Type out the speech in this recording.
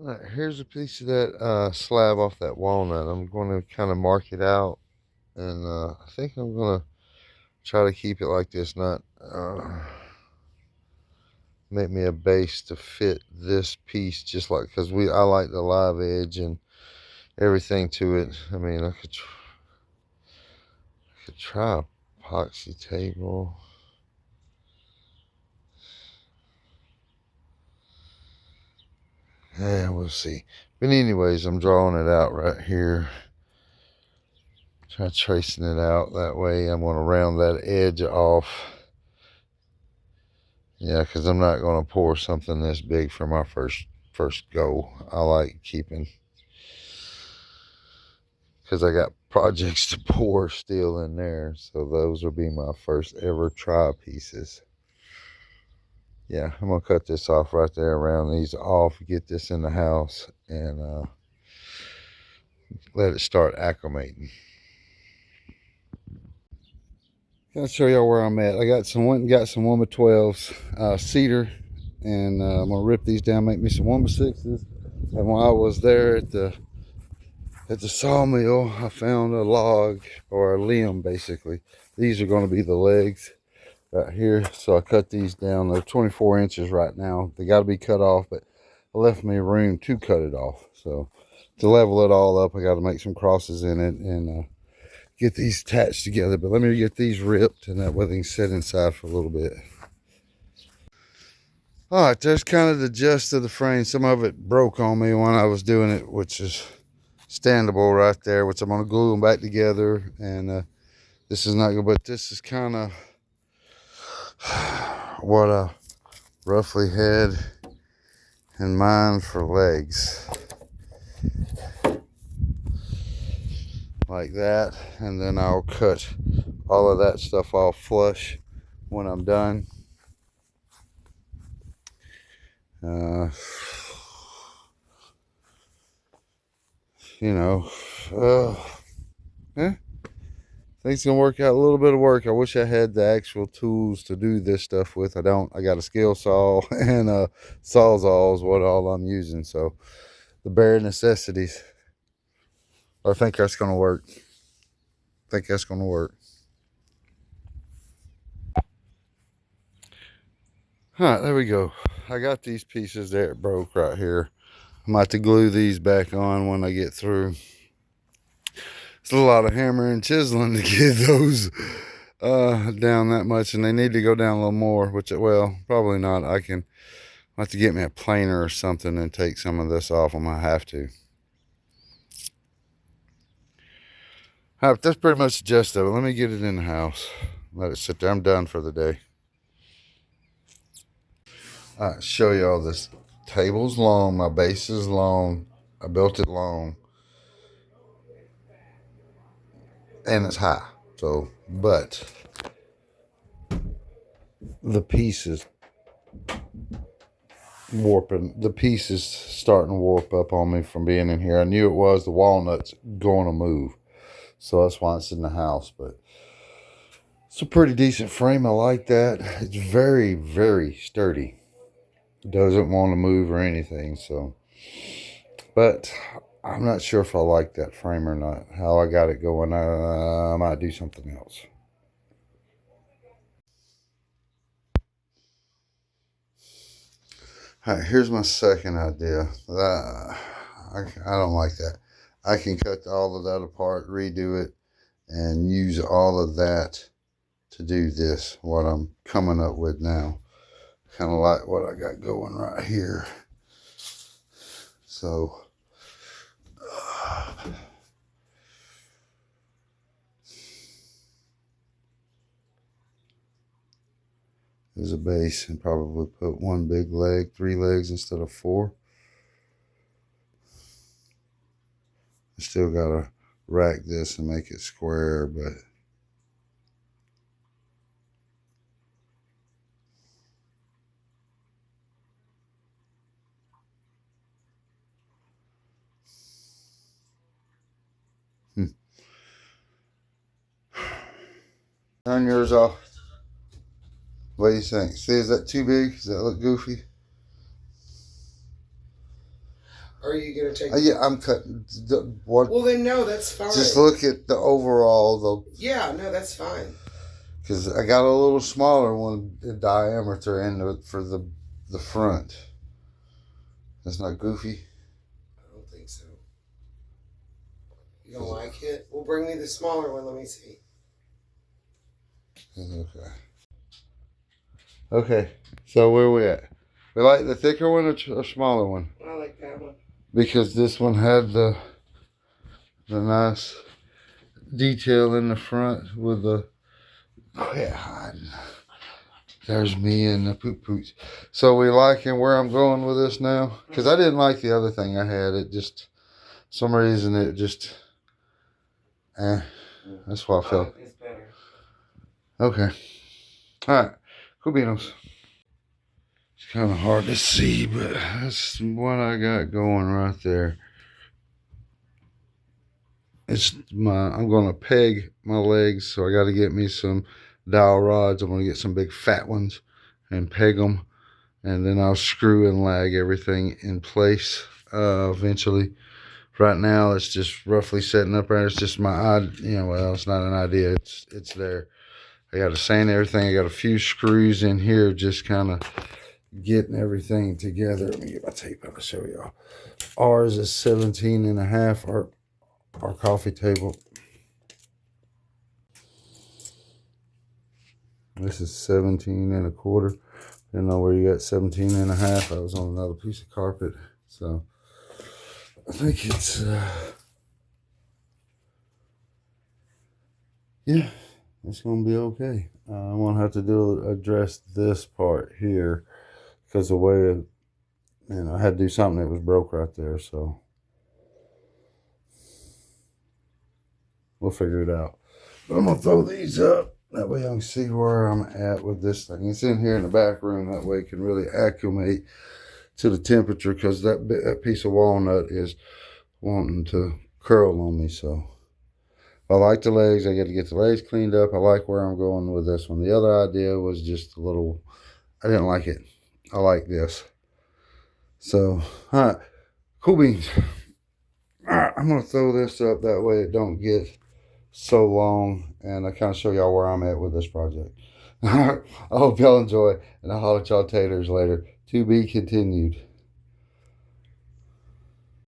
All right, here's a piece of that slab off that walnut. I'm going to kind of mark it out, and I think I'm going to try to keep it like this, not make me a base to fit this piece, just like, because I like the live edge and everything to it. I mean, I could try epoxy table. Yeah, we'll see. But anyways, I'm drawing it out right here. Try tracing it out that way. I'm going to round that edge off. Yeah, because I'm not going to pour something this big for my first go. I like keeping, because I got projects to pour still in there. So those will be my first ever try pieces. Yeah, I'm going to cut this off right there, round these off, get this in the house, and let it start acclimating. I'll show y'all where I'm at. I went and got some 1x12s cedar, and I'm gonna rip these down, make me some 1x6s. And while I was there at the sawmill, I found a log, or a limb basically. These are going to be the legs right here. So I cut these down. They're 24 inches right now. They got to be cut off, but it left me room to cut it off. So to level it all up, I got to make some crosses in it and get these attached together. But let me get these ripped, and that way they can sit inside for a little bit. All right, there's kind of the gist of the frame. Some of it broke on me when I was doing it, which is standable right there, which I'm going to glue them back together. And this is not good, but this is kind of what I roughly had in mind for legs. Like that. And then I'll cut all of that stuff off flush when I'm done. You know, yeah, things gonna work out. A little bit of work. I wish I had the actual tools to do this stuff with. I don't. I got a scale saw and a sawzall is what all I'm using. So the bare necessities. I think that's gonna work. I think that's gonna work. All right, there we go. I got these pieces there. It broke right here. I'm about to glue these back on when I get through. It's a lot of hammering and chiseling to get those down that much, and they need to go down a little more, which, well, probably not. I'll have to get me a planer or something and take some of this off. I'm gonna have to. All right, that's pretty much the gist of it. Let me get it in the house. Let it sit there. I'm done for the day. All right, show y'all this table's long. My base is long. I built it long. And it's high. So, but the pieces warping. The piece is starting to warp up on me from being in here. I knew it was the walnut's going to move, so that's why it's in the house. But it's a pretty decent frame. I like that. It's very, very sturdy. It doesn't want to move or anything. So, but I'm not sure if I like that frame or not. How I got it going, I might do something else. All right, here's my second idea. I don't like that. I can cut all of that apart, redo it, and use all of that to do this, what I'm coming up with now. Kind of like what I got going right here. So, there's a base, and probably put one big leg, 3 legs instead of 4. I still gotta rack this and make it square, but turn yours off. What do you think? See, is that too big? Does that look goofy? Or are you going to take... Yeah, I'm cutting. What? Well, then no, that's fine. Just look at the overall, Yeah, no, that's fine. Because I got a little smaller one in diameter for the front. That's not goofy. I don't think so. You don't like it? Well, bring me the smaller one. Let me see. Okay. Okay. So where are we at? We like the thicker one or smaller one? I like that one. Because this one had the nice detail in the front with the... Quit hiding. There's me and the poop poots. So we liking where I'm going with this now? Because I didn't like the other thing I had. It just, some reason it just, that's what I felt. It's better. Okay. All right. Cool beanos. It's kind of hard to see, but that's what I got going right there. I'm going to peg my legs, so I got to get me some dowel rods. I'm going to get some big fat ones and peg them, and then I'll screw and lag everything in place eventually. Right now, it's just roughly setting up right. It's just my idea. Well, it's not an idea. It's there. I got to sand everything. I got a few screws in here, just kind of getting everything together. Let me get my tape out to show y'all. Ours is 17.5. Our coffee table. This is 17.25. Didn't know where you got 17.5. I was on another piece of carpet, so I think it's yeah, it's gonna be okay. I'm gonna have to address this part here because the way I had to do something that was broke right there, so we'll figure it out. But I'm gonna throw these up. That way I can see where I'm at with this thing. It's in here in the back room. That way it can really acclimate to the temperature, because that piece of walnut is wanting to curl on me. So I like the legs. I got to get the legs cleaned up. I like where I'm going with this one. The other idea was just a little, I didn't like it. I like this. So, all right, cool beans. All right, I'm going to throw this up. That way it don't get so long, and I kind of show y'all where I'm at with this project. I hope y'all enjoy, and I'll holler at y'all taters later. To be continued.